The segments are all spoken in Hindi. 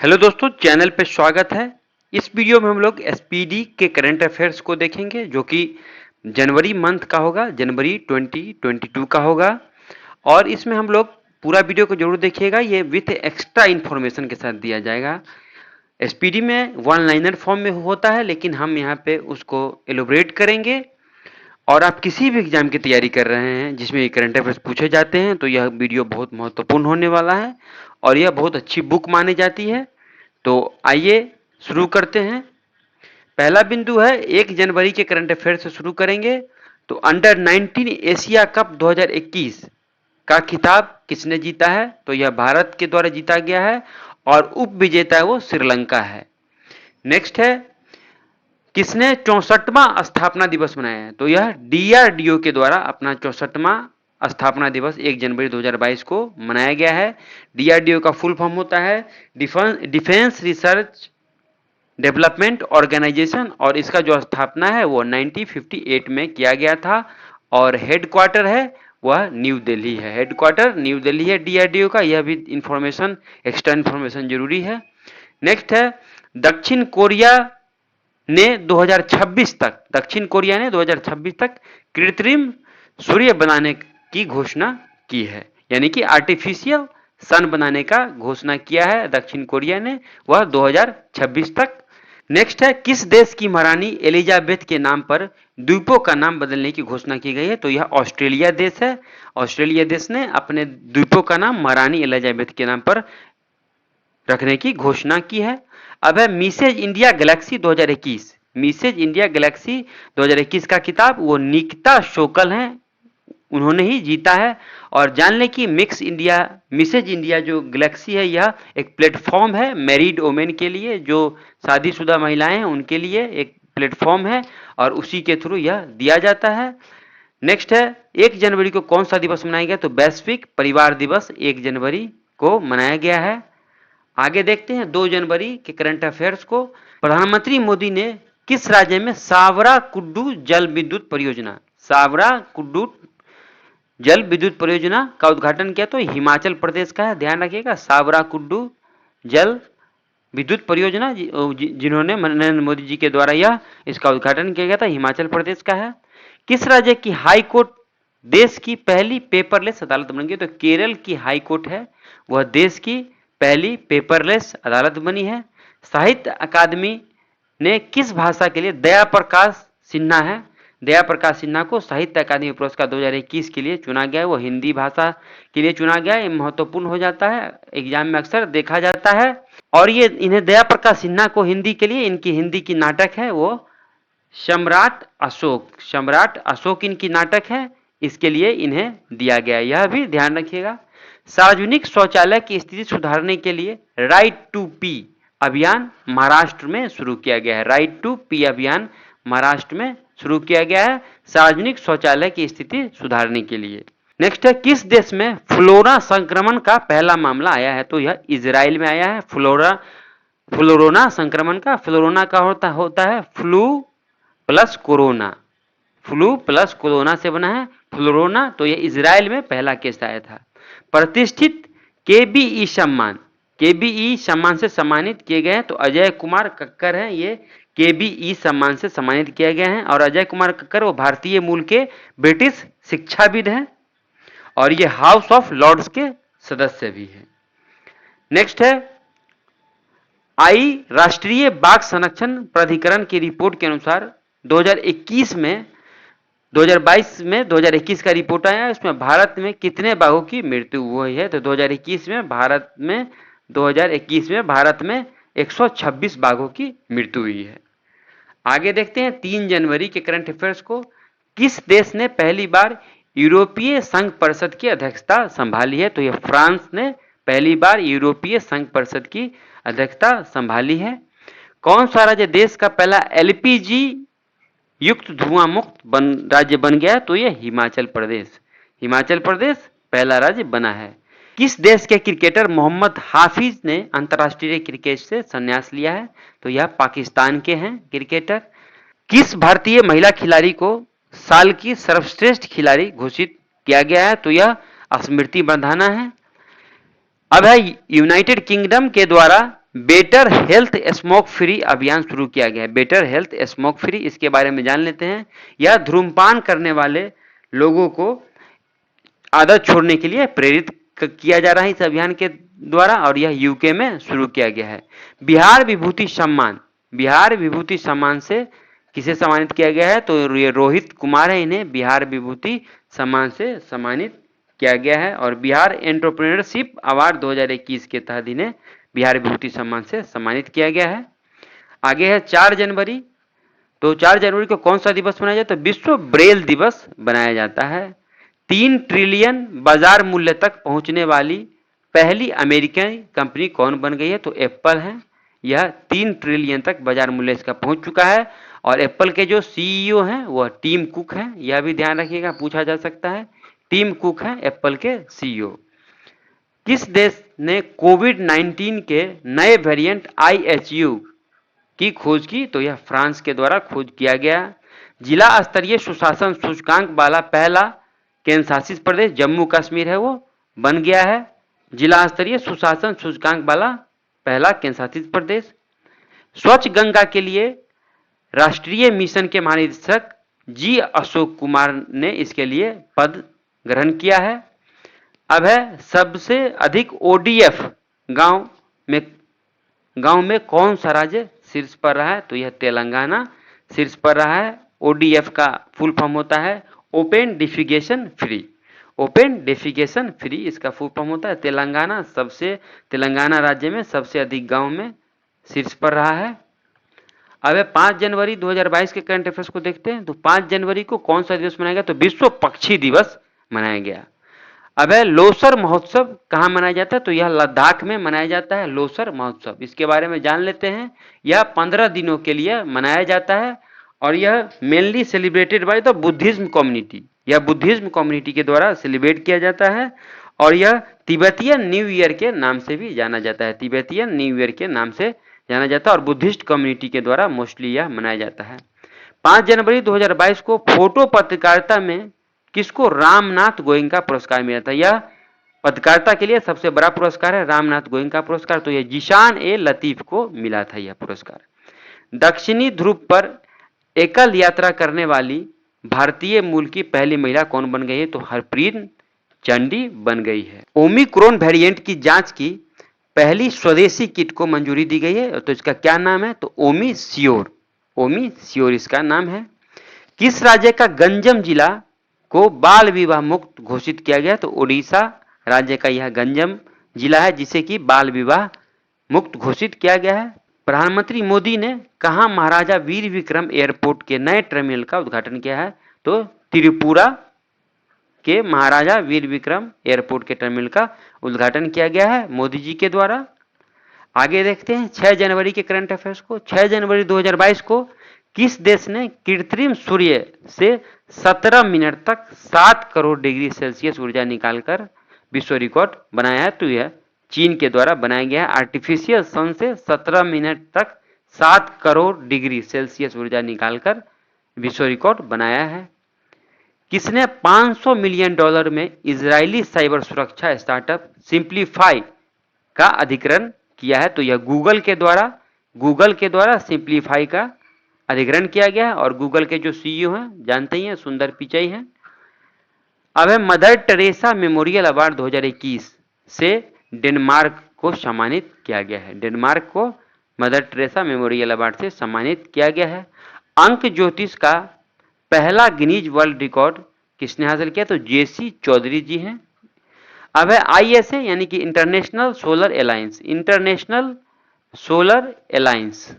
हेलो दोस्तों, चैनल पे स्वागत है। इस वीडियो में हम लोग एसपीडी के करंट अफेयर्स को देखेंगे जो कि जनवरी मंथ का होगा, जनवरी 2022 का होगा। और इसमें हम लोग पूरा वीडियो को जरूर देखिएगा, ये विथ एक्स्ट्रा इन्फॉर्मेशन के साथ दिया जाएगा। एसपीडी में वन लाइनर फॉर्म में होता है, लेकिन हम यहाँ पे उसको एलोबरेट करेंगे। और आप किसी भी एग्जाम की तैयारी कर रहे हैं जिसमें करंट अफेयर्स पूछे जाते हैं तो यह वीडियो बहुत महत्वपूर्ण होने वाला है और यह बहुत अच्छी बुक मानी जाती है। तो आइए शुरू करते हैं। पहला बिंदु है 1 जनवरी के करंट अफेयर से शुरू करेंगे। तो अंडर 19 एशिया कप 2021 का खिताब किसने जीता है? तो यह भारत के द्वारा जीता गया है और उप विजेता है वो श्रीलंका है। नेक्स्ट है, किसने 64वां स्थापना दिवस मनाया है? तो यह डीआरडीओ के द्वारा अपना 64वां स्थापना दिवस 1 जनवरी 2022 को मनाया गया है। डीआरडीओ का फुल फॉर्म होता है डिफेंस रिसर्च डेवलपमेंट ऑर्गेनाइजेशन और इसका जो स्थापना है वो 1958 में किया गया था और हेडक्वार्टर है वह न्यू दिल्ली है। हेडक्वार्टर न्यू दिल्ली है डीआरडीओ का। यह भी इंफॉर्मेशन, एक्स्ट्रा इंफॉर्मेशन जरूरी है। नेक्स्ट है, दक्षिण कोरिया ने 2026 तक दक्षिण कोरिया ने 2026 तक कृत्रिम सूर्य बनाने की घोषणा की है, यानी कि आर्टिफिशियल सन बनाने का घोषणा किया है दक्षिण कोरिया ने, वह 2026 तक। नेक्स्ट है, किस देश की महारानी एलिजाबेथ के नाम पर द्वीपों का नाम बदलने की घोषणा की गई है? तो यह ऑस्ट्रेलिया देश है। ऑस्ट्रेलिया देश ने अपने द्वीपों का नाम महारानी एलिजाबेथ के नाम पर रखने की घोषणा की है। अब है Mrs India Galaxy 2021। Mrs India Galaxy 2021 का खिताब वो निकिता शोकल हैं, उन्होंने ही जीता है। और जान लें कि मिसेज इंडिया जो गैलेक्सी है यह एक प्लेटफॉर्म है मैरिड वोमेन के लिए, जो शादीशुदा महिलाएं हैं उनके लिए एक प्लेटफॉर्म है और उसी के थ्रू यह दिया जाता है। नेक्स्ट है, 1 जनवरी को कौन सा दिवस मनाया गया? तो वैश्विक परिवार दिवस 1 जनवरी को मनाया गया है। आगे देखते हैं 2 जनवरी के करंट अफेयर्स को। प्रधानमंत्री मोदी ने किस राज्य में सावरा कुड्डू जल विद्युत परियोजना का उद्घाटन किया? तो हिमाचल प्रदेश का है, ध्यान रखिएगा। सावरा कुड्डू जल विद्युत परियोजना जिन्होंने नरेंद्र मोदी जी के द्वारा इसका उद्घाटन किया गया था, हिमाचल प्रदेश का है। किस राज्य की हाई कोर्ट देश की पहली पेपरलेस अदालत बन गई? तो केरल की हाई कोर्ट है वह देश की पहली पेपरलेस अदालत बनी है। साहित्य अकादमी ने किस भाषा के लिए दया प्रकाश सिन्हा को साहित्य अकादमी पुरस्कार 2021 के लिए चुना गया है। वो हिंदी भाषा के लिए चुना गया है, महत्वपूर्ण हो जाता है, एग्जाम में अक्सर देखा जाता है। और ये इन्हें दया प्रकाश सिन्हा को हिंदी के लिए, इनकी हिंदी की नाटक है वो सम्राट अशोक इनकी नाटक है, इसके लिए इन्हें दिया गया। यह भी ध्यान रखिएगा। सार्वजनिक शौचालय की स्थिति सुधारने के लिए राइट टू पी अभियान महाराष्ट्र में शुरू किया गया है। राइट टू पी अभियान महाराष्ट्र में शुरू किया गया है सार्वजनिक शौचालय की स्थिति सुधारने के लिए। नेक्स्ट है, किस देश में फ्लोरा संक्रमण का पहला मामला आया है? तो यह इजराइल में आया है। फ्लोरोना संक्रमण का, फ्लोरोना का होता है फ्लू प्लस कोरोना से बना है फ्लोरोना। तो यह इजराइल में पहला केस आया था। प्रतिष्ठित केबीई सम्मान से सम्मानित किए गए हैं तो अजय कुमार कक्कर हैं, ये केबीई सम्मान से सम्मानित किए गए हैं। और अजय कुमार कक्कर वो भारतीय मूल के ब्रिटिश शिक्षाविद हैं और ये हाउस ऑफ लॉर्ड्स के सदस्य भी हैं। नेक्स्ट है, राष्ट्रीय बाघ संरक्षण प्राधिकरण की रिपोर्ट के अनुसार 2021 में 2021 का रिपोर्ट आया, इसमें भारत में कितने बाघों की मृत्यु हुई है? तो 2021 में भारत में 126 बाघों की मृत्यु हुई है। आगे देखते हैं 3 जनवरी के करंट अफेयर्स को। किस देश ने पहली बार यूरोपीय संघ परिषद की अध्यक्षता संभाली है? तो यह फ्रांस ने पहली बार यूरोपीय संघ परिषद की अध्यक्षता संभाली है। कौन सा राज्य देश का पहला एलपीजी युक्त धुआं मुक्त राज्य बन गया? तो यह हिमाचल प्रदेश पहला राज्य बना है। किस देश के क्रिकेटर मोहम्मद हाफिज ने अंतर्राष्ट्रीय क्रिकेट से संन्यास लिया है? तो यह पाकिस्तान के हैं क्रिकेटर। किस भारतीय महिला खिलाड़ी को साल की सर्वश्रेष्ठ खिलाड़ी घोषित किया गया है? तो यह स्मृति मंधाना है। अब है यूनाइटेड किंगडम के द्वारा बेटर हेल्थ स्मोक फ्री अभियान शुरू किया गया है। बेटर हेल्थ स्मोक फ्री, इसके बारे में जान लेते हैं। यह धूम्रपान करने वाले लोगों को आदत छोड़ने के लिए प्रेरित किया जा रहा है इस अभियान के द्वारा, और यह यूके में शुरू किया गया है। बिहार विभूति सम्मान, बिहार विभूति सम्मान से किसे सम्मानित किया गया है? तो ये रोहित कुमार है, इन्हें बिहार विभूति सम्मान से सम्मानित किया गया है। और बिहार एंटरप्रेन्योरशिप अवार्ड 2021 के तहत इन्हें बिहार विभूति सम्मान से सम्मानित किया गया है। आगे है 4 जनवरी। तो 4 जनवरी को कौन सा दिवस मनाया जाता है? विश्व ब्रेल दिवस बनाया जाता है। 3 ट्रिलियन बाजार मूल्य तक पहुंचने वाली पहली अमेरिकन कंपनी कौन बन गई है? तो एप्पल है। यह 3 ट्रिलियन तक बाजार मूल्य इसका पहुंच चुका है। और एप्पल के जो सीईओ हैं वह टिम कुक हैं, यह भी ध्यान रखिएगा, पूछा जा सकता है। टिम कुक हैं एप्पल के सीईओ। किस देश ने कोविड-19 के नए वेरिएंट IHU की खोज की? तो यह फ्रांस के द्वारा खोज किया गया। जिला स्तरीय सुशासन सूचकांक वाला पहला केंद्र शासित प्रदेश जम्मू कश्मीर है, वो बन गया है जिला स्तरीय सुशासन सूचकांक वाला पहला केंद्र शासित प्रदेश। स्वच्छ गंगा के लिए राष्ट्रीय मिशन के महानिदेशक जी अशोक कुमार ने इसके लिए पद ग्रहण किया है। अब है सबसे अधिक ODF गांव में कौन सा राज्य शीर्ष पर रहा है? तो यह तेलंगाना शीर्ष पर रहा है। ODF का फुल फॉर्म होता है open defecation free. Open defecation free इसका फुल फॉर्म होता है। तेलंगाना राज्य में सबसे अधिक गांव में शीर्ष पर रहा है। अब 5 जनवरी 2022 के करंट अफेयर्स को देखते हैं। तो 5 जनवरी को कौन सा दिवस मनाया गया? तो विश्व पक्षी दिवस मनाया गया। अब है लोसर महोत्सव कहाँ मनाया जाता है? तो यह लद्दाख में मनाया जाता है लोसर महोत्सव। इसके बारे में जान लेते हैं। यह 15 दिनों के लिए मनाया जाता है और यह mainly celebrated by the Buddhism community. यह बुद्धिज्म कम्युनिटी के द्वारा सेलिब्रेट किया जाता है और यह तिब्बतियन न्यू ईयर के नाम से भी जाना जाता है। तिब्बतियन न्यू ईयर के नाम से जाना जाता है और बुद्धिस्ट कम्युनिटी के द्वारा मोस्टली यह मनाया जाता है। 5 जनवरी 2022 को फोटो पत्रकारिता में किसको रामनाथ गोयनका पुरस्कार मिला था? यह पत्रकारिता के लिए सबसे बड़ा पुरस्कार है रामनाथ गोयनका पुरस्कार। तो यह जिशान ए लतीफ को मिला था यह पुरस्कार। दक्षिणी ध्रुव पर एकल यात्रा करने वाली भारतीय मूल की पहली महिला कौन बन गई है? तो हरप्रीत चंडी बन गई है। ओमिक्रॉन वेरिएंट की जांच की पहली स्वदेशी किट को मंजूरी दी गई है। तो इसका क्या नाम है? तो ओमी श्योर इसका नाम है। किस राज्य का गंजम जिला को बाल विवाह मुक्त घोषित किया गया? तो उड़ीसा राज्य का यह गंजम जिला है जिसे कि बाल विवाह मुक्त घोषित किया गया है। प्रधानमंत्री मोदी ने कहां महाराजा वीर विक्रम एयरपोर्ट के नए टर्मिनल का उद्घाटन किया है? तो त्रिपुरा के महाराजा वीर विक्रम एयरपोर्ट के टर्मिनल का उद्घाटन किया गया है मोदी जी के द्वारा। आगे देखते हैं 6 जनवरी के करंट अफेयर्स को। 6 जनवरी 2022 को किस देश ने कृत्रिम सूर्य से 17 मिनट तक 7 करोड़ डिग्री सेल्सियस ऊर्जा निकालकर विश्व रिकॉर्ड बनाया है? तो यह चीन के द्वारा बनाया गया है। आर्टिफिशियल सन से 17 मिनट तक 7 करोड़ डिग्री सेल्सियस ऊर्जा निकालकर विश्व रिकॉर्ड बनाया है। किसने $500 मिलियन में इजरायली साइबर सुरक्षा स्टार्टअप सिंप्लीफाई का अधिग्रहण किया है? तो यह गूगल के द्वारा सिंप्लीफाई का अधिग्रहण किया गया है और गूगल के जो सीईओ हैं जानते ही हैं, सुंदर पिचाई हैं। अब है मदर टेरेसा मेमोरियल अवार्ड 2021 से डेनमार्क को सम्मानित किया गया है। डेनमार्क को मदर टेरेसा मेमोरियल अवार्ड से सम्मानित किया गया है। अंक ज्योतिष का पहला गिनीज वर्ल्ड रिकॉर्ड किसने हासिल किया? तो जेसी चौधरी जी हैं। अब है ISA यानी कि इंटरनेशनल सोलर अलायंस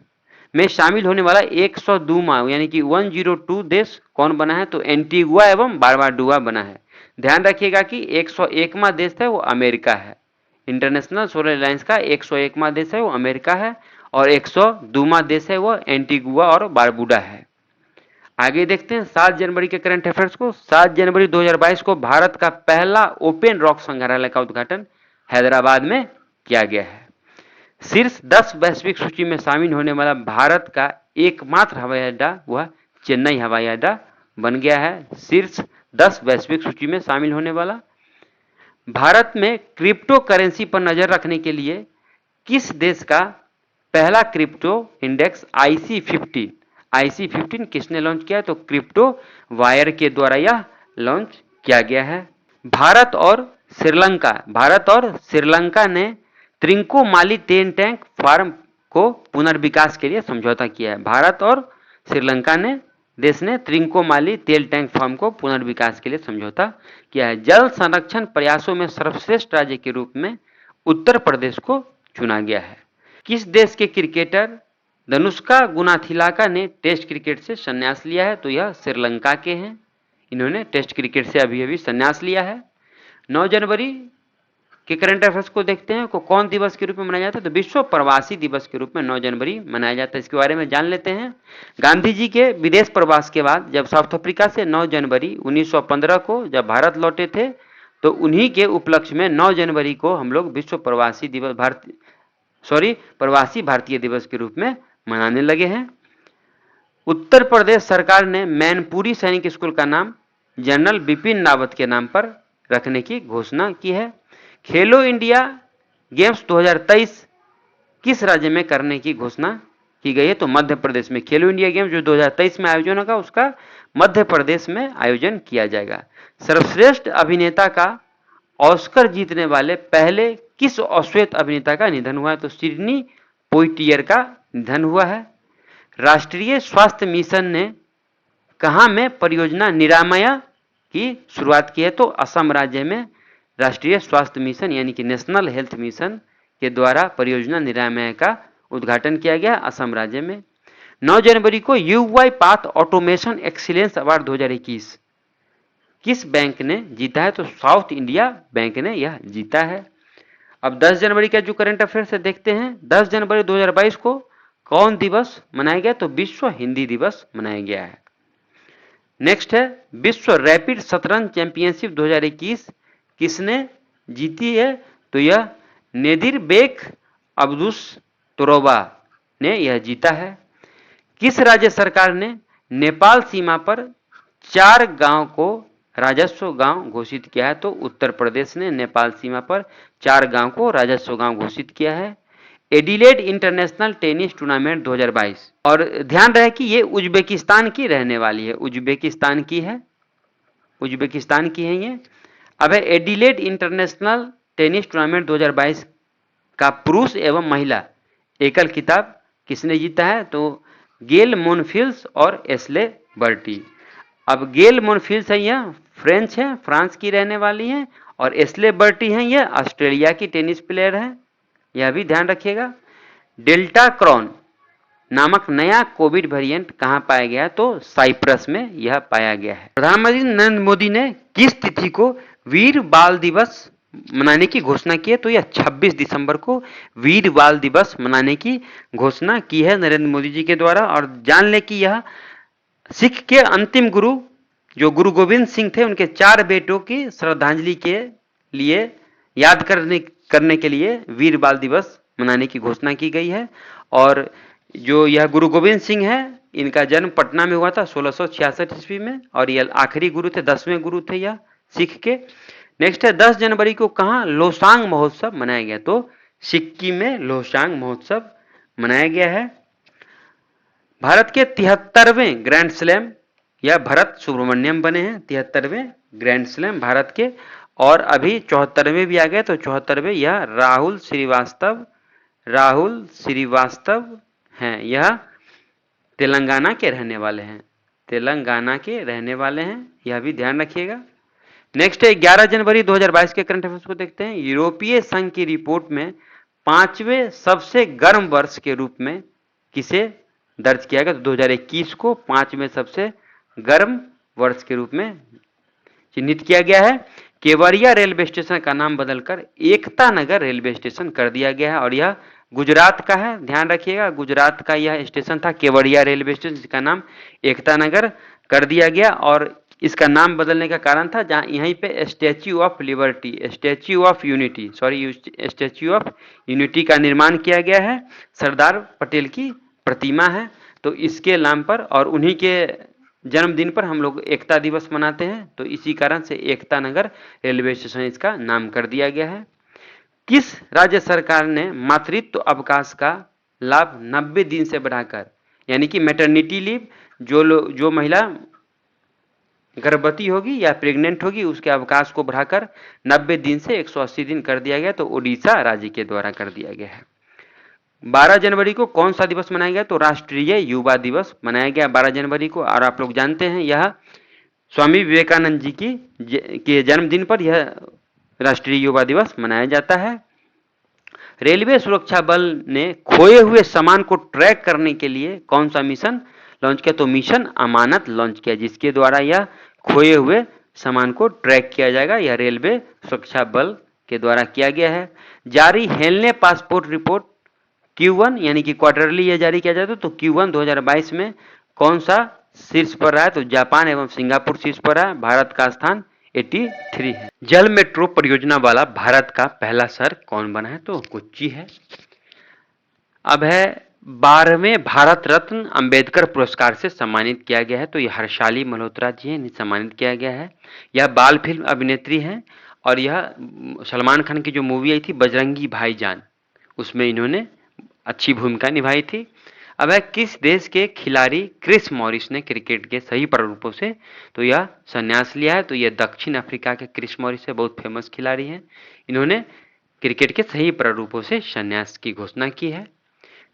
में शामिल होने वाला 102वां यानी कि 102 देश कौन बना है? तो एंटीगुआ एवं बारबाडुआ बना है। ध्यान रखिएगा कि 101वां देश है वो अमेरिका है। इंटरनेशनल सोलर अलायंस का 101वां देश है वो अमेरिका है और 102वां देश है वो एंटीगुआ और बारबुडा है। आगे देखते हैं 7 जनवरी के करंट अफेयर्स को। 7 जनवरी 2022 को भारत का पहला ओपन रॉक संग्रहालय का उद्घाटन हैदराबाद में किया गया है। शीर्ष 10 वैश्विक सूची में शामिल होने वाला भारत का एकमात्र हवाई अड्डा वह चेन्नई हवाई अड्डा बन गया है। शीर्ष 10 वैश्विक सूची में शामिल होने वाला। भारत में क्रिप्टो करेंसी पर नजर रखने के लिए किस देश का पहला क्रिप्टो इंडेक्स IC15 किसने लॉन्च किया है? तो क्रिप्टो वायर के द्वारा यह लॉन्च किया गया है। भारत और श्रीलंका ने त्रिंकोमाली तेल टैंक फार्म को पुनर्विकास के लिए समझौता किया है। भारत और श्रीलंका ने देश ने त्रिंकोमाली तेल टैंक फार्म को पुनर्विकास के लिए समझौता किया है। जल संरक्षण प्रयासों में सर्वश्रेष्ठ राज्य के रूप में उत्तर प्रदेश को चुना गया है। किस देश के क्रिकेटर धनुष्का गुनाथिलाका ने टेस्ट क्रिकेट से संन्यास लिया है? तो यह श्रीलंका के हैं। इन्होंने टेस्ट क्रिकेट से अभी संन्यास लिया है। 9 जनवरी के करंट अफेयर्स को देखते हैं। को कौन दिवस के रूप में मनाया जाता है? तो विश्व प्रवासी दिवस के रूप में 9 जनवरी मनाया जाता है। इसके बारे में जान लेते हैं। गांधी जी के विदेश प्रवास के बाद जब साउथ अफ्रीका से 9 जनवरी 1915 को जब भारत लौटे थे, तो उन्हीं के उपलक्ष्य में 9 जनवरी को हम लोग विश्व प्रवासी भारतीय दिवस के रूप में मनाने लगे हैं। उत्तर प्रदेश सरकार ने मैनपुरी सैनिक स्कूल का नाम जनरल बिपिन रावत के नाम पर रखने की घोषणा की है। खेलो इंडिया गेम्स 2023 किस राज्य में करने की घोषणा की गई है? तो मध्य प्रदेश में। खेलो इंडिया गेम्स जो 2023 में आयोजन होगा उसका मध्य प्रदेश में आयोजन किया जाएगा। सर्वश्रेष्ठ अभिनेता का ऑस्कर जीतने वाले पहले किस श्वेत अभिनेता का निधन हुआ है? तो सिडनी पोइटियर का निधन हुआ है। राष्ट्रीय स्वास्थ्य मिशन ने कहां में परियोजना निरामया की शुरुआत की है? तो असम राज्य में राष्ट्रीय स्वास्थ्य मिशन यानी कि नेशनल हेल्थ मिशन के द्वारा परियोजना निरामया का उद्घाटन किया गया असम राज्य में। 9 जनवरी को UI path automation excellence award 2021 किस बैंक ने जीता है? तो साउथ इंडिया बैंक ने यह जीता है। अब 10 जनवरी का जो करंट अफेयर से देखते हैं। 10 जनवरी 2022 को कौन दिवस मनाया गया? तो विश्व हिंदी दिवस मनाया गया है। नेक्स्ट है विश्व रैपिड शतरंज चैंपियनशिप 2021 किसने जीती है? तो यह नेदिरबेक अब्दुसतोरबा ने यह जीता है। किस राज्य सरकार ने नेपाल सीमा पर 4 गांव को राजस्व गांव घोषित किया है? तो उत्तर प्रदेश ने नेपाल सीमा पर 4 गांव को राजस्व गांव घोषित किया है। एडिलेड इंटरनेशनल टेनिस टूर्नामेंट 2022 और ध्यान रहे कि ये उज्बेकिस्तान की रहने वाली है। उज्बेकिस्तान की है ये। अब है एडिलेड इंटरनेशनल टेनिस टूर्नामेंट 2022 का पुरुष एवं महिला एकल खिताब किसने जीता है? तो गेल मोनफिल्स और एस्ले बर्टी। अब गेल मोनफिल्स है यह फ्रेंच है, फ्रांस की रहने वाली है, और एस्ले बर्टी है यह ऑस्ट्रेलिया की टेनिस प्लेयर है। यह भी ध्यान रखिएगा। डेल्टा क्रॉन नामक नया कोविड वेरिएंट कहां पाया गया? तो साइप्रस में यह पाया गया है। प्रधानमंत्री नरेंद्र मोदी ने किस तिथि को वीर बाल दिवस मनाने की घोषणा की है? तो यह 26 दिसंबर को वीर बाल दिवस मनाने की घोषणा की है नरेंद्र मोदी जी के द्वारा। और जान ले कि यह सिख के अंतिम गुरु जो गुरु गोविंद सिंह थे उनके 4 बेटों की श्रद्धांजलि के लिए याद करने के लिए वीर बाल दिवस मनाने की घोषणा की गई है। और जो यह गुरु गोविंद सिंह है इनका जन्म पटना में हुआ था 1666 ईस्वी में, और यह आखिरी गुरु थे, 10वें गुरु थे यह सिख के। नेक्स्ट है 10 जनवरी को कहां लोसांग महोत्सव मनाया गया? तो सिक्किम में लोसांग महोत्सव मनाया गया है। भारत के 73वें ग्रैंड स्लैम यह भरत सुब्रमण्यम बने हैं। 73वें ग्रैंड स्लैम भारत के, और अभी 74वें भी आ गए। तो 74वें यह राहुल श्रीवास्तव हैं। यह तेलंगाना के रहने वाले हैं। यह भी ध्यान रखिएगा। नेक्स्ट है 11 जनवरी 2022 के करंट अफेयर्स को देखते हैं। यूरोपीय संघ की रिपोर्ट में 5वें सबसे गर्म वर्ष के रूप में किसे दर्ज किया गया? तो 2021 को 5वें सबसे गर्म वर्ष के रूप में चिन्हित किया गया है। केवड़िया रेलवे स्टेशन का नाम बदलकर एकता नगर रेलवे स्टेशन कर दिया गया है, और यह गुजरात का है। ध्यान रखिएगा, गुजरात का यह स्टेशन था केवड़िया रेलवे स्टेशन, जिसका नाम एकता नगर कर दिया गया। और इसका नाम बदलने का कारण था जहां यहीं पे स्टैच्यू ऑफ यूनिटी का निर्माण किया गया है। सरदार पटेल की प्रतिमा है, तो इसके नाम पर और उन्हीं के जन्मदिन पर हम लोग एकता दिवस मनाते हैं। तो इसी कारण से एकता नगर रेलवे स्टेशन इसका नाम कर दिया गया है। किस राज्य सरकार ने मातृत्व अवकाश का लाभ 90 दिन से बढ़ाकर, यानी कि मैटरनिटी लीव जो महिला गर्भवती होगी या प्रेग्नेंट होगी उसके अवकाश को बढ़ाकर 90 दिन से 180 दिन कर दिया गया। तो ओडिशा राज्य के द्वारा कर दिया गया है। 12 जनवरी को कौन सा दिवस मनाया गया? तो राष्ट्रीय युवा दिवस मनाया गया 12 जनवरी को। और आप लोग जानते हैं यह स्वामी विवेकानंद जी के जन्मदिन पर यह राष्ट्रीय युवा दिवस मनाया जाता है। रेलवे सुरक्षा बल ने खोए हुए सामान को ट्रैक करने के लिए कौन सा मिशन लॉन्च किया? तो मिशन अमानत लॉन्च किया, जिसके द्वारा यह खोए हुए सामान को ट्रैक किया जाएगा। यह रेलवे सुरक्षा बल के द्वारा किया गया है। जारी हेलने पासपोर्ट रिपोर्ट Q1 यानी कि क्वार्टरली यह जारी किया जाता है। तो Q1 2022 में कौन सा शीर्ष पर रहा है? तो जापान एवं सिंगापुर शीर्ष पर रहा है। भारत का स्थान 83 है। जल मेट्रो परियोजना वाला भारत का पहला शहर कौन बना है? तो कोच्चि है। अब है 12वें भारत रत्न अंबेडकर पुरस्कार से सम्मानित किया गया है। तो यह हर्षाली मल्होत्रा जी हैं, सम्मानित किया गया है। यह बाल फिल्म अभिनेत्री हैं और यह सलमान खान की जो मूवी आई थी बजरंगी भाईजान, उसमें इन्होंने अच्छी भूमिका निभाई थी। अब है किस देश के खिलाड़ी क्रिस मॉरिस ने क्रिकेट के सही प्रारूपों से तो यह संन्यास लिया है? तो यह दक्षिण अफ्रीका के क्रिस मॉरिस है, बहुत फेमस खिलाड़ी हैं। इन्होंने क्रिकेट के सही प्रारूपों से संन्यास की घोषणा की है।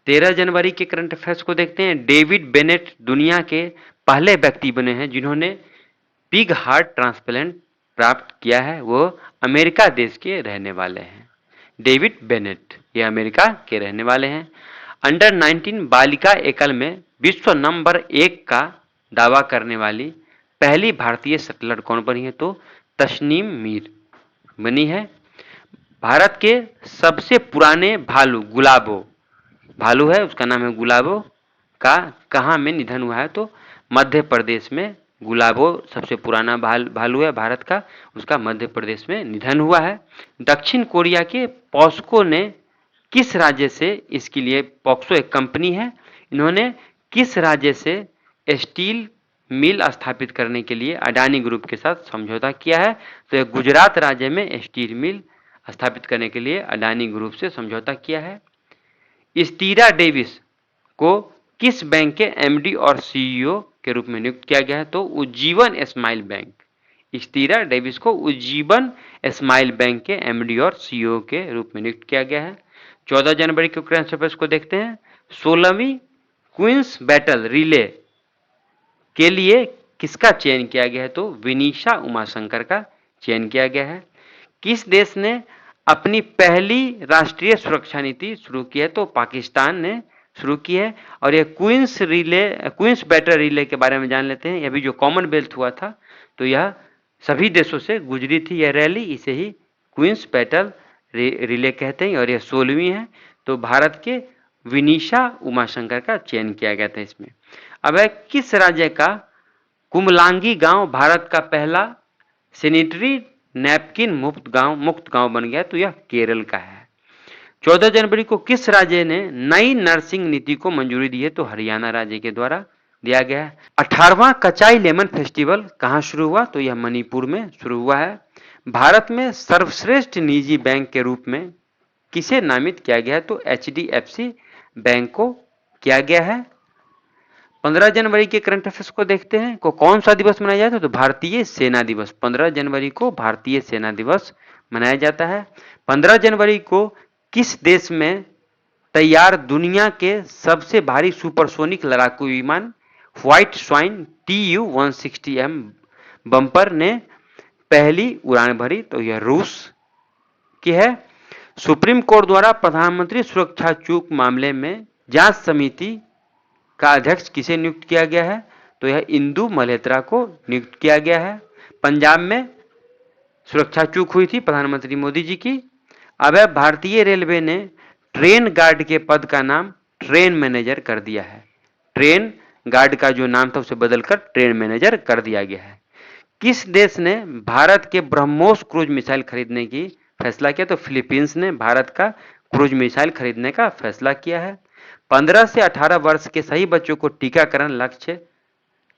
13 जनवरी के करंट अफेयर्स को देखते हैं। डेविड बेनेट दुनिया के पहले व्यक्ति बने हैं जिन्होंने पिग हार्ट ट्रांसप्लांट प्राप्त किया है। वो अमेरिका देश के रहने वाले हैं। डेविड बेनेट ये अमेरिका के रहने वाले हैं। अंडर 19 बालिका एकल में विश्व नंबर 1 का दावा करने वाली पहली भारतीय शटलर कौन बनी है? तो तस्नीम मीर बनी है। भारत के सबसे पुराने भालू गुलाबो भालू है, उसका नाम है गुलाबो, का कहाँ में निधन हुआ है? तो मध्य प्रदेश में। गुलाबो सबसे पुराना भालू है भारत का, उसका मध्य प्रदेश में निधन हुआ है। दक्षिण कोरिया के पॉस्को ने किस राज्य से, इसके लिए पॉक्सो एक कंपनी है, इन्होंने किस राज्य से स्टील मिल स्थापित करने के लिए अडानी ग्रुप के साथ समझौता किया है? तो यह गुजरात राज्य में स्टील मिल स्थापित करने के लिए अडानी ग्रुप से समझौता किया है। स्टीरा डेविस को किस बैंक के एमडी और सीईओ के रूप में नियुक्त किया गया है? तो उज्जीवन स्माइल बैंक। स्टीरा डेविस को उज्जीवन स्माइल बैंक के एमडी और सीईओ के रूप में नियुक्त किया गया है। 14 जनवरी के करंट अफेयर्स को देखते हैं। 16वीं क्वींस बैटल रिले के लिए किसका चयन किया गया है? तो विनीशा उमाशंकर का चयन किया गया है। किस देश ने अपनी पहली राष्ट्रीय सुरक्षा नीति शुरू की है? तो पाकिस्तान ने शुरू की है। और यह क्वींस बैटल रिले के बारे में जान लेते हैं। अभी जो कॉमनवेल्थ हुआ था तो यह सभी देशों से गुजरी थी यह रैली, इसे ही क्वींस बैटल रिले कहते हैं। और यह 16वीं है। तो भारत के विनीशा उमाशंकर का चयन किया गया था इसमें। अब है किस राज्य का कुमलांगी गांव भारत का पहला सैनिटरी नैपकिन मुक्त गांव बन गया? तो यह केरल का है। 14 जनवरी को किस राज्य ने नई नर्सिंग नीति को मंजूरी दी है? तो हरियाणा राज्य के द्वारा दिया गया है। 18वां कचाई लेमन फेस्टिवल कहां शुरू हुआ? तो यह मणिपुर में शुरू हुआ है। भारत में सर्वश्रेष्ठ निजी बैंक के रूप में किसे नामित किया गया है? तो HDFC बैंक को किया गया है। 15 जनवरी के करंट अफेयर्स को देखते हैं। कौन सा दिवस मनाया जाता है? तो भारतीय सेना दिवस। 15 जनवरी को भारतीय सेना दिवस मनाया जाता है। 15 जनवरी को किस देश में तैयार दुनिया के सबसे भारी सुपरसोनिक लड़ाकू विमान व्हाइट स्वाइन TU-160M बम्पर ने पहली उड़ान भरी? तो यह रूस की है। सुप्रीम कोर्ट द्वारा प्रधानमंत्री सुरक्षा चूक मामले में जांच समिति का अध्यक्ष किसे नियुक्त किया गया है? तो यह इंदु मल्होत्रा को नियुक्त किया गया है। पंजाब में सुरक्षा चूक हुई थी प्रधानमंत्री मोदी जी की। अब भारतीय रेलवे ने ट्रेन गार्ड के पद का नाम ट्रेन मैनेजर कर दिया है। ट्रेन गार्ड का जो नाम था उसे बदलकर ट्रेन मैनेजर कर दिया गया है। किस देश ने भारत के ब्रह्मोस क्रूज मिसाइल खरीदने की फैसला किया? तो फिलीपींस ने भारत का क्रूज मिसाइल खरीदने का फैसला किया है। 15 से 18 वर्ष के सही बच्चों को टीकाकरण लक्ष्य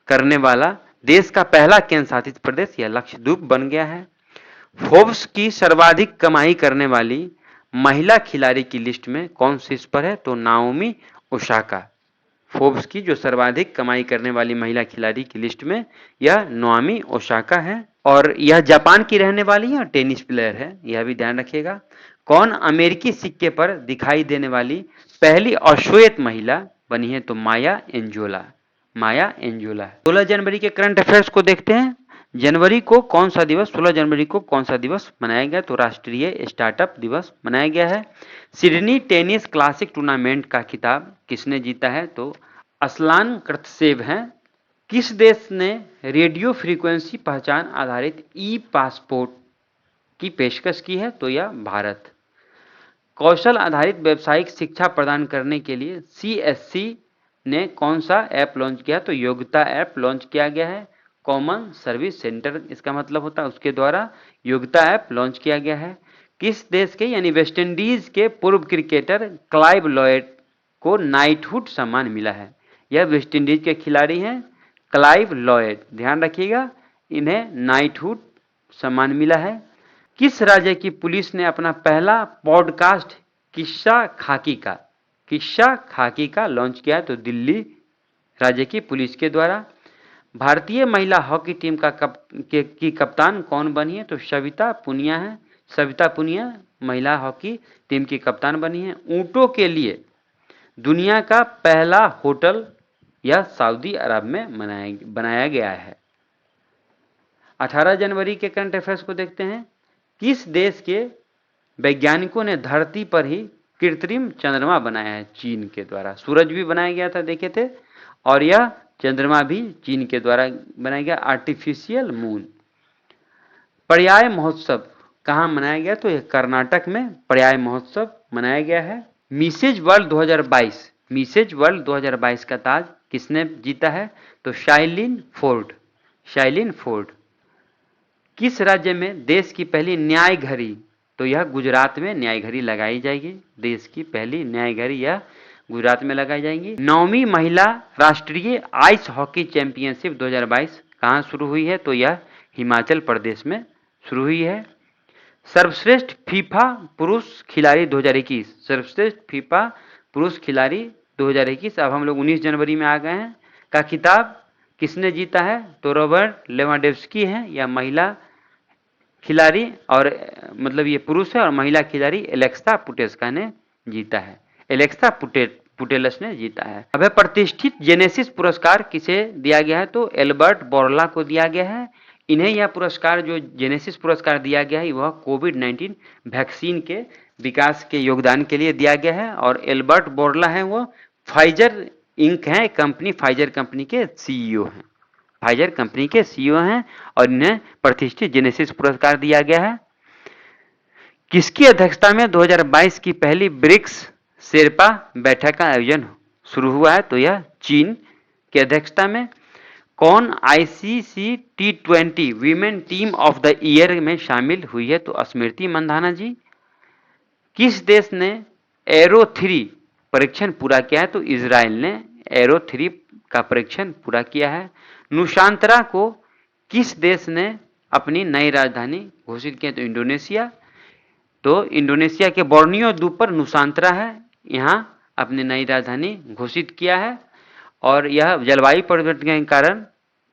करने वाला देश का पहला केंद्र शासित प्रदेश यह लक्षद्वीप बन गया है। फोर्ब्स की सर्वाधिक कमाई करने वाली महिला खिलाड़ी की लिस्ट में कौन शीर्ष पर है? तो नाओमी ओसाका। फोर्ब्स की जो सर्वाधिक कमाई करने वाली महिला खिलाड़ी की लिस्ट में यह नाओमी ओसाका है और यह जापान की रहने वाली है और टेनिस प्लेयर है, यह भी ध्यान रखिएगा। कौन अमेरिकी सिक्के पर दिखाई देने वाली पहली अश्वेत महिला बनी है? तो माया एंजोला। माया एंजोला। 16 जनवरी के करंट अफेयर्स को देखते हैं। जनवरी को कौन सा दिवस 16 जनवरी को कौन सा दिवस मनाया गया? तो राष्ट्रीय स्टार्टअप दिवस मनाया गया है। सिडनी टेनिस क्लासिक टूर्नामेंट का खिताब किसने जीता है? तो असलान कृतसेव हैं। किस देश ने रेडियो फ्रीक्वेंसी पहचान आधारित ई पासपोर्ट की पेशकश की है? तो यह भारत। कौशल आधारित व्यावसायिक शिक्षा प्रदान करने के लिए CSC ने कौन सा ऐप लॉन्च किया? तो योग्यता ऐप लॉन्च किया गया है। कॉमन सर्विस सेंटर इसका मतलब होता है, उसके द्वारा योग्यता ऐप लॉन्च किया गया है। किस देश के यानी वेस्ट इंडीज के पूर्व क्रिकेटर क्लाइव लॉयड को नाइटहुड सम्मान मिला है? यह वेस्ट इंडीज के खिलाड़ी हैं क्लाइव लॉयड, ध्यान रखिएगा, इन्हें नाइटहुड सम्मान मिला है। किस राज्य की पुलिस ने अपना पहला पॉडकास्ट किस्सा खाकी का लॉन्च किया? तो दिल्ली राज्य की पुलिस के द्वारा। भारतीय महिला हॉकी टीम की कप्तान कौन बनी है? तो सविता पुनिया है। सविता पुनिया महिला हॉकी टीम की कप्तान बनी है। ऊंटों के लिए दुनिया का पहला होटल यह सऊदी अरब में बनाया गया है। 18 जनवरी के करंट अफेयर्स को देखते हैं। किस देश के वैज्ञानिकों ने धरती पर ही कृत्रिम चंद्रमा बनाया है? चीन के द्वारा। सूरज भी बनाया गया था, देखे थे, और यह चंद्रमा भी चीन के द्वारा बनाया गया, आर्टिफिशियल मून। पर्याय महोत्सव कहाँ मनाया गया? तो यह कर्नाटक में पर्याय महोत्सव मनाया गया है। मिसेज वर्ल्ड 2022 का ताज किसने जीता है? तो शाइलिन फोर्ड। किस राज्य में देश की पहली न्याय घड़ी? तो यह गुजरात में न्याय घड़ी लगाई जाएगी। देश की पहली न्याय घड़ी यह गुजरात में लगाई जाएगी। 9वीं महिला राष्ट्रीय आइस हॉकी चैंपियनशिप 2022 कहाँ शुरू हुई है? तो यह हिमाचल प्रदेश में शुरू हुई है। सर्वश्रेष्ठ फीफा पुरुष खिलाड़ी 2021, सर्वश्रेष्ठ फीफा पुरुष खिलाड़ी 2021, अब हम लोग 19 जनवरी में आ गए हैं, का खिताब किसने जीता है? तो रॉबर्ट लेवांडोव्स्की है। या महिला खिलाड़ी और मतलब ये पुरुष है, और महिला खिलाड़ी एलेक्सा पुटेस्का ने जीता है। एलेक्सा पुटेलस ने जीता है। अब प्रतिष्ठित जेनेसिस पुरस्कार किसे दिया गया है? तो एल्बर्ट बोरला को दिया गया है। इन्हें यह पुरस्कार जो जेनेसिस पुरस्कार दिया गया है वह कोविड-19 वैक्सीन के विकास के योगदान के लिए दिया गया है। और एल्बर्ट बोरला है वो फाइजर इंक है कंपनी, फाइजर कंपनी के CEO हैं। फाइजर कंपनी के CEO हैं और इन्हें प्रतिष्ठित जेनेसिस पुरस्कार दिया गया है। किसकी अध्यक्षता में 2022 की पहली ब्रिक्स शेरपा बैठक का आयोजन शुरू हुआ है? तो यह चीन की अध्यक्षता में। कौन ICC T20 women team of the year में शामिल हुई है? तो स्मृति मंधाना जी। किस देश ने एरो 3 परीक्षण पूरा किया है? तो इजराइल ने एरो 3 का परीक्षण पूरा किया है। नुशांतरा को किस देश ने अपनी नई राजधानी घोषित किया? तो इंडोनेशिया। तो इंडोनेशिया के बोर्नियो द्वीप पर नुशांतरा है, यहाँ अपनी नई राजधानी घोषित किया है। और यह जलवायु परिवर्तन के कारण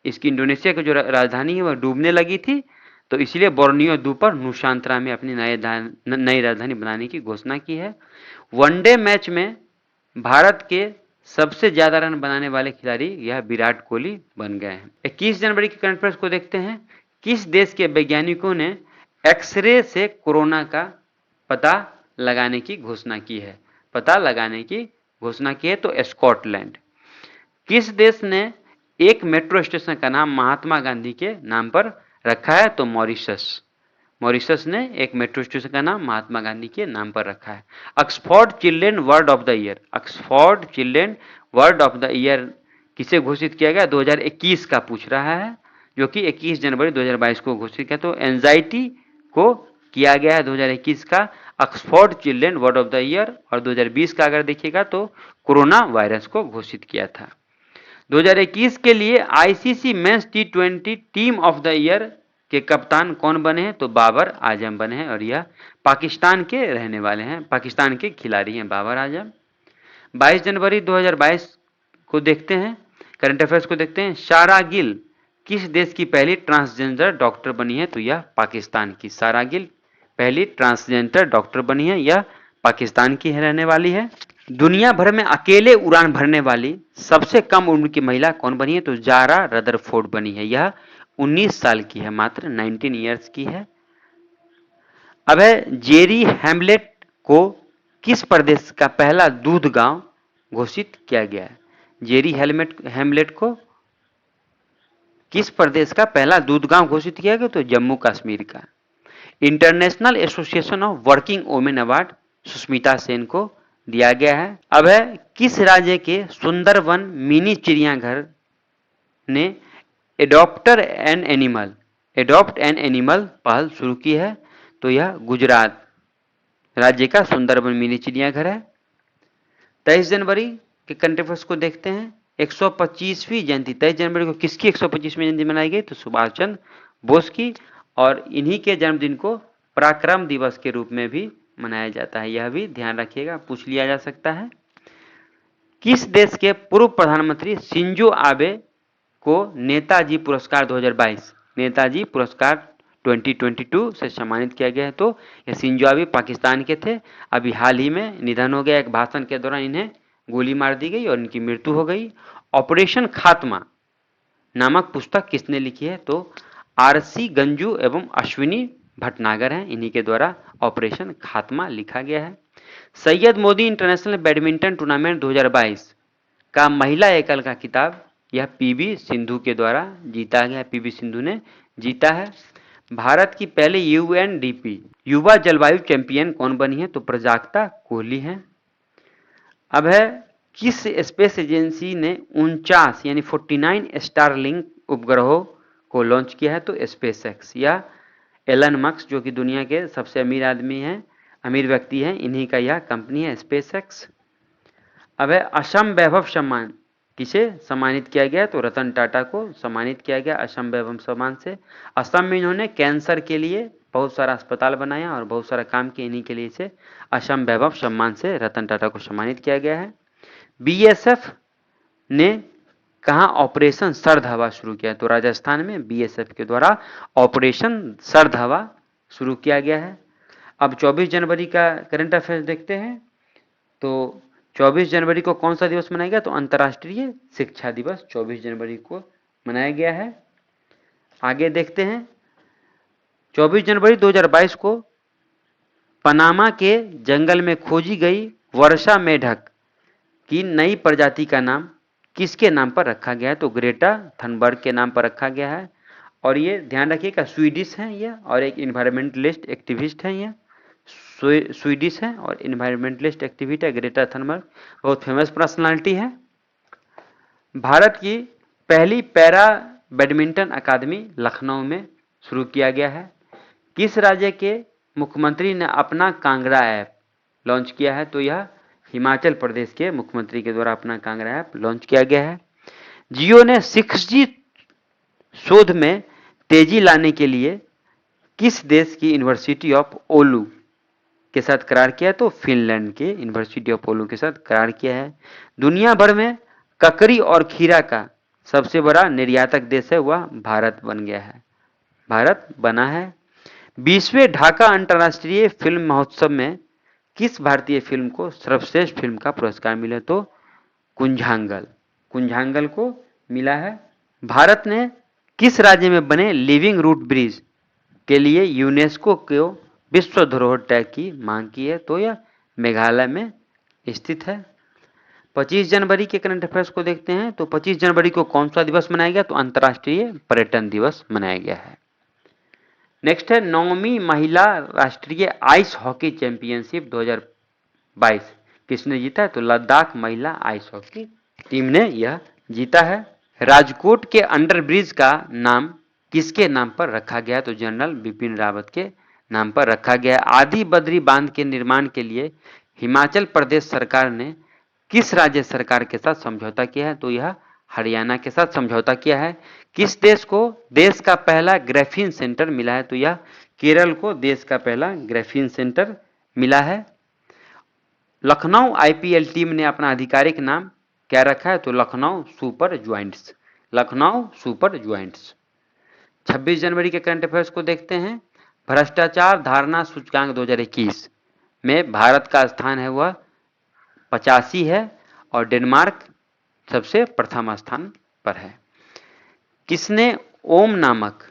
इसकी इंडोनेशिया की जो राजधानी है वह डूबने लगी थी, तो इसलिए बोर्नियो द्वीप पर नुशांतरा में अपनी नई राजधानी बनाने की घोषणा की है। वनडे मैच में भारत के सबसे ज्यादा रन बनाने वाले खिलाड़ी यह विराट कोहली बन गए हैं। 21 जनवरी के करंट अफेयर्स को देखते हैं। किस देश के वैज्ञानिकों ने एक्सरे से कोरोना का पता लगाने की घोषणा की है? तो स्कॉटलैंड। किस देश ने एक मेट्रो स्टेशन का नाम महात्मा गांधी के नाम पर रखा है? तो मॉरिशस ने एक मेट्रो स्टेशन का नाम महात्मा गांधी के नाम पर रखा है। Oxford children word of the year किसे घोषित किया गया? 2021 का पूछ रहा है, जो कि 21 जनवरी 2022 को घोषित किया। तो एंजाइटी को किया गया है 2021 का Oxford children word of the year. और 2020 का अगर देखिएगा तो कोरोना वायरस को घोषित किया था। 2021 के लिए ICC men's T20 team of the year के कप्तान कौन बने हैं? तो बाबर आजम बने हैं और यह पाकिस्तान के रहने वाले हैं, पाकिस्तान के खिलाड़ी हैं बाबर आजम। 22 जनवरी 2022 को देखते हैं, करंट अफेयर्स को देखते हैं। सारा गिल किस देश की पहली ट्रांसजेंडर डॉक्टर बनी है? तो यह पाकिस्तान की सारा गिल पहली ट्रांसजेंडर डॉक्टर बनी है, यह पाकिस्तान की रहने वाली है। दुनिया भर में अकेले उड़ान भरने वाली सबसे कम उम्र की महिला कौन बनी है? तो जारा रदरफोर्ड बनी है, यह 19 साल की है, मात्र 19 ईयर्स की है। अब है जेरी हैमलेट को किस प्रदेश का पहला दूध गांव घोषित किया गया है? जेरी हैमलेट को किस प्रदेश का पहला दूध गांव घोषित किया गया? तो जम्मू कश्मीर का। International association of working women award Sushmita Sen को दिया गया है। अब है किस राज्य के सुंदरवन मिनी चिड़ियाघर ने एडॉप्ट एन एनिमल पहल शुरू की है? तो यह गुजरात राज्य का सुंदरवन मिनी चिड़ियाघर है। 23 जनवरी के करंट अफेयर्स को देखते हैं। 125वीं जयंती 23 जनवरी को किसकी 125वीं जयंती मनाई गई? तो सुभाष चंद्र बोस की, और इन्हीं के जन्मदिन को पराक्रम दिवस के रूप में भी मनाया जाता है, यह भी ध्यान रखिएगा, पूछ लिया जा सकता है। किस देश के पूर्व प्रधानमंत्री शिंजो आबे को नेताजी पुरस्कार 2022 नेताजी पुरस्कार 2022 से सम्मानित किया गया है? तो ये शिंजो आबे पाकिस्तान के थे, अभी हाल ही में निधन हो गया, एक भाषण के दौरान इन्हें गोली मार दी गई और इनकी मृत्यु हो गई। ऑपरेशन खात्मा नामक पुस्तक किसने लिखी है? तो आरसी गंजू एवं अश्विनी भटनागर हैं, इन्हीं के द्वारा ऑपरेशन खात्मा लिखा गया है। Syed Modi international badminton tournament 2022 का महिला एकल का खिताब यह पीवी सिंधु के द्वारा जीता गया, पीवी सिंधु ने जीता है। भारत की पहले यूएनडीपी युवा जलवायु चैंपियन कौन बनी है? तो प्रजाक्ता कोहली हैं। अब है किस स्पेस एजेंसी ने 49 यानी 49 स्टारलिंक उपग्रहों को लॉन्च किया है? तो स्पेसएक्स या एलन मस्क जो कि दुनिया के सबसे अमीर आदमी हैं, अमीर व्यक्ति हैं, इन्हीं का यह कंपनी है स्पेसएक्स। अब है असम वैभव सम्मान किसे सम्मानित किया गया? तो रतन टाटा को सम्मानित किया गया असम वैभव सम्मान से। असम में इन्होंने कैंसर के लिए बहुत सारा अस्पताल बनाया और बहुत सारा काम किया, इन्हीं के लिए से असम वैभव सम्मान से रतन टाटा को सम्मानित किया गया है। बीएसएफ ने कहाँ ऑपरेशन सर्द हवा शुरू किया? तो राजस्थान में बीएसएफ के द्वारा ऑपरेशन सर्द हवा शुरू किया गया है। अब 24 जनवरी का करंट अफेयर्स देखते हैं। तो 24 जनवरी को कौन सा दिवस मनाया गया? तो अंतर्राष्ट्रीय शिक्षा दिवस 24 जनवरी को मनाया गया है। आगे देखते हैं। 24 जनवरी 2022 को पनामा के जंगल में खोजी गई वर्षा मेढक की नई प्रजाति का नाम किसके नाम पर रखा गया है? तो ग्रेटा थनबर्ग के नाम पर रखा गया है। और ये ध्यान रखिएगा स्वीडिश हैं ये, और एक इन्वायरमेंटलिस्ट एक्टिविस्ट हैं ये, स्वीडिश है और इन्वायरमेंटलिस्ट एक्टिविस्ट है ग्रेटा थनबर्ग, बहुत फेमस पर्सनालिटी है। भारत की पहली पैरा बैडमिंटन अकादमी लखनऊ में शुरू किया गया है। किस राज्य के मुख्यमंत्री ने अपना कांगड़ा ऐप लॉन्च किया है? तो यह हिमाचल प्रदेश के मुख्यमंत्री के द्वारा अपना कांगड़ा ऐप लॉन्च किया गया है। जियो ने 6G शोध में तेजी लाने के लिए किस देश की यूनिवर्सिटी ऑफ ओलू के साथ करार किया? तो फिनलैंड के यूनिवर्सिटी ऑफ ओलू के साथ करार किया है। दुनिया भर में ककड़ी और खीरा का सबसे बड़ा निर्यातक देश है वह भारत बन गया है, भारत बना है। 20वें ढाका अंतर्राष्ट्रीय फिल्म महोत्सव में किस भारतीय फिल्म को सर्वश्रेष्ठ फिल्म का पुरस्कार मिला? तो कुंजांगल को मिला है। भारत ने किस राज्य में बने लिविंग रूट ब्रिज के लिए यूनेस्को को विश्व धरोहर टैग की मांग की है? तो यह मेघालय में स्थित है। 25 जनवरी के करंट अफेयर्स को देखते हैं। तो 25 जनवरी को कौन सा दिवस मनाया गया? तो अंतर्राष्ट्रीय पर्यटन दिवस मनाया गया है। नेक्स्ट है 9वीं महिला राष्ट्रीय आइस हॉकी चैंपियनशिप 2022 किसने जीता है? तो लद्दाख महिला आइस हॉकी टीम ने यह जीता है। राजकोट के अंडरब्रिज का नाम किसके नाम पर रखा गया? तो जनरल बिपिन रावत के नाम पर रखा गया। आदि बद्री बांध के निर्माण के लिए हिमाचल प्रदेश सरकार ने किस राज्य सरकार के साथ समझौता किया है? तो यह हरियाणा के साथ समझौता किया है। किस देश को देश का पहला ग्राफीन सेंटर मिला है? तो यह केरल को देश का पहला ग्राफीन सेंटर मिला है। लखनऊ आईपीएल टीम ने अपना आधिकारिक नाम क्या रखा है? तो Lucknow super joints. Lucknow super joints. 26 जनवरी के करंट अफेयर्स को देखते हैं। भ्रष्टाचार धारणा सूचकांक 2021 में भारत का स्थान है वह 85 है और डेनमार्क सबसे प्रथम स्थान पर है। किसने ओम नामक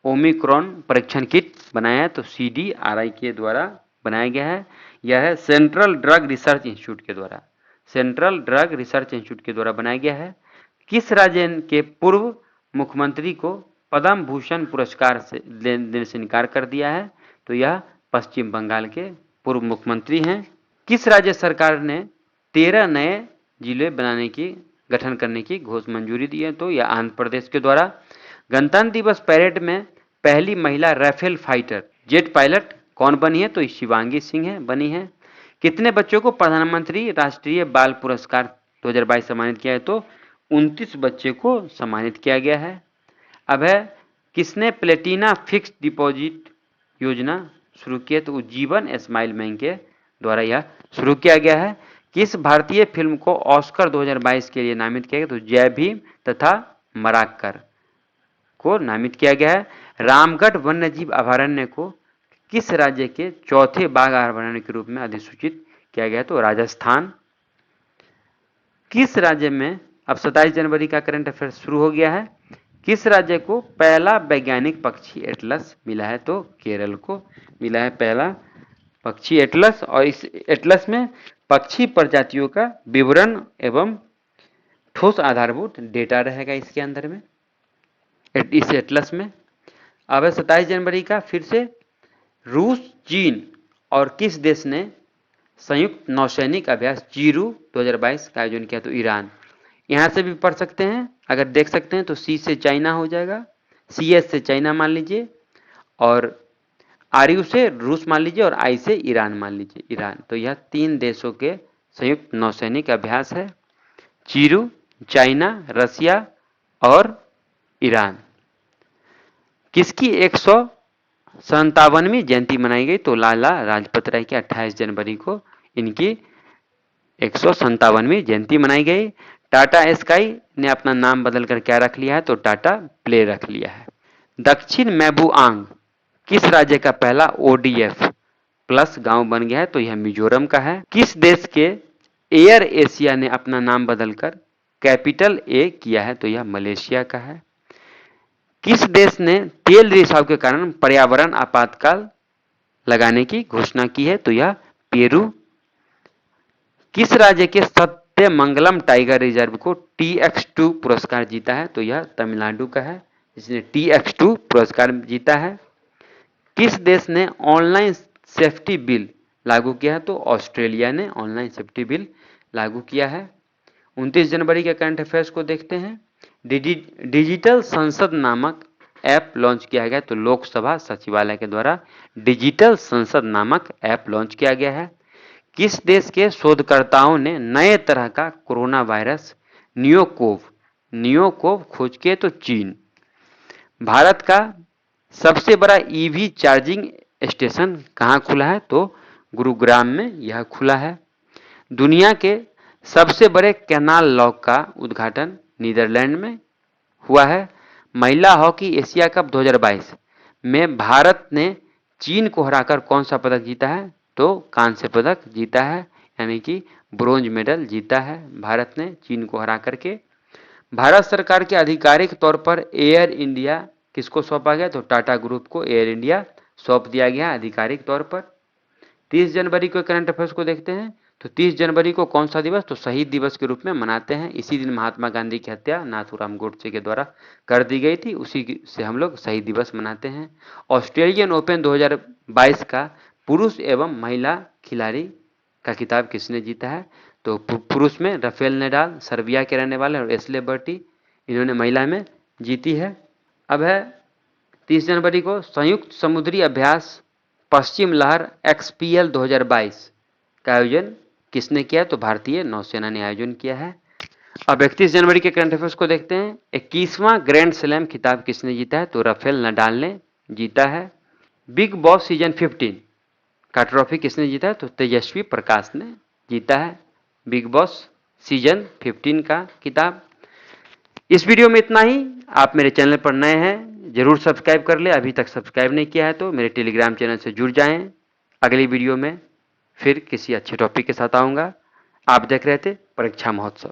ओमिक्रॉन परीक्षण किट बनाया है? तो CDRI के द्वारा बनाया गया है। यह है सेंट्रल ड्रग रिसर्च इंस्टीट्यूट के द्वारा, सेंट्रल ड्रग रिसर्च इंस्टीट्यूट के द्वारा बनाया गया है। किस राज्य के पूर्व मुख्यमंत्री को पद्म भूषण पुरस्कार से देने से इनकार कर दिया है? तो यह पश्चिम बंगाल के पूर्व मुख्यमंत्री हैं। किस राज्य सरकार ने 13 नए जिले बनाने की गठन करने की घोषणा मंजूरी दी है? तो यह आंध्र प्रदेश के द्वारा। गणतंत्र दिवस परेड में पहली महिला राफेल फाइटर जेट पायलट कौन बनी है? तो शिवांगी सिंह है बनी है। कितने बच्चों को प्रधानमंत्री राष्ट्रीय बाल पुरस्कार 2022 सम्मानित किया है? तो 29 बच्चे को सम्मानित किया गया है। अब है किसने प्लेटिना फिक्स्ड डिपॉजिट योजना शुरू की है? तो उज्जीवन स्माइल बैंक के द्वारा यह शुरू किया गया है। किस भारतीय फिल्म को ऑस्कर 2022 के लिए नामित किया गया? तो जय भीम तथा मराक्कर को नामित किया गया है। रामगढ़ वन्यजीव अभयारण्य को किस राज्य के चौथे बाघ अभयारण्य के रूप में अधिसूचित किया गया? तो राजस्थान। किस राज्य में अब 27 जनवरी का करंट अफेयर शुरू हो गया है। किस राज्य को पहला वैज्ञानिक पक्षी एटलस मिला है? तो केरल को मिला है पहला पक्षी एटलस। और इस एटलस में पक्षी प्रजातियों का विवरण एवं ठोस आधारभूत डेटा रहेगा इसके अंदर में, इस एटलस में। अब है 27 जनवरी का फिर से। रूस, चीन और किस देश ने संयुक्त नौसैनिक अभ्यास चीरू 2022 का आयोजन किया? तो ईरान। यहां से भी पढ़ सकते हैं, अगर देख सकते हैं तो C से चाइना हो जाएगा, CS से चाइना मान लीजिए, और RU से रूस मान लीजिए, और I से ईरान मान लीजिए, ईरान। तो यह 3 देशों के संयुक्त नौसैनिक अभ्यास है, चीरू, चाइना, रसिया और ईरान। किसकी 157वीं जयंती मनाई गई? तो लाला लाजपत राय की 28 जनवरी को इनकी 157वीं जयंती मनाई गई। टाटा स्काई ने अपना नाम बदलकर क्या रख लिया है? तो टाटा प्ले रख लिया है। दक्षिण मैबुआंग किस राज्य का पहला ODF प्लस गांव बन गया है? तो यह मिजोरम का है। किस देश के एयर एशिया ने अपना नाम बदलकर कैपिटल A किया है? तो यह मलेशिया का है। किस देश ने तेल रिसाव के कारण पर्यावरण आपातकाल लगाने की घोषणा की है? तो यह पेरू। किस राज्य के सत्यमंगलम टाइगर रिजर्व को TX2 पुरस्कार जीता है? तो यह तमिलनाडु का है, जिसने TX2 पुरस्कार जीता है। किस देश ने ऑनलाइन सेफ्टी बिल लागू किया है? तो ऑस्ट्रेलिया ने ऑनलाइन सेफ्टी बिल लागू किया है। 29 जनवरी के करंट अफेयर्स को देखते हैं। डिजिटल संसद नामक ऐप लॉन्च किया गया, तो लोकसभा सचिवालय के द्वारा डिजिटल संसद नामक ऐप लॉन्च किया गया है। किस देश के शोधकर्ताओं ने नए तरह का कोरोना वायरस नियोकोव खोज किए? तो चीन। भारत का सबसे बड़ा EV चार्जिंग स्टेशन कहाँ खुला है? तो गुरुग्राम में यह खुला है। दुनिया के सबसे बड़े कैनाल लॉक का उद्घाटन नीदरलैंड में हुआ है। महिला हॉकी एशिया कप 2022 में भारत ने चीन को हराकर कौन सा पदक जीता है? तो कांस्य पदक जीता है, यानी कि ब्रोंज मेडल जीता है भारत ने चीन को हरा करके। भारत सरकार के आधिकारिक तौर पर एयर इंडिया किसको सौंपा गया? तो टाटा ग्रुप को एयर इंडिया सौंप दिया गया आधिकारिक तौर पर। 30 जनवरी को करंट अफेयर्स को देखते हैं। तो 30 जनवरी को कौन सा दिवस? तो शहीद दिवस के रूप में मनाते हैं। इसी दिन महात्मा गांधी की हत्या नाथूराम गोडसे के द्वारा कर दी गई थी, उसी से हम लोग शहीद दिवस मनाते हैं। ऑस्ट्रेलियन ओपन 2022 का पुरुष एवं महिला खिलाड़ी का खिताब किसने जीता है? तो पुरुष में राफेल नडाल सर्बिया के रहने वाले, और एशले बर्टी, इन्होंने महिला में जीती है। अब है 30 जनवरी को संयुक्त समुद्री अभ्यास पश्चिम लहर XPL 2022 का आयोजन किसने किया? तो भारतीय नौसेना ने आयोजन किया है। अब 31 जनवरी के करंट अफेयर्स को देखते हैं। 21वां ग्रैंड स्लैम खिताब किसने जीता है? तो राफेल नडाल ने जीता है। बिग बॉस सीजन 15 का ट्रॉफी किसने जीता है? तो तेजस्वी प्रकाश ने जीता है बिग बॉस सीजन 15 का किताब। इस वीडियो में इतना ही। आप मेरे चैनल पर नए हैं, जरूर सब्सक्राइब कर ले। अभी तक सब्सक्राइब नहीं किया है तो मेरे टेलीग्राम चैनल से जुड़ जाएं। अगली वीडियो में फिर किसी अच्छे टॉपिक के साथ आऊँगा। आप देख रहे थे परीक्षा महोत्सव।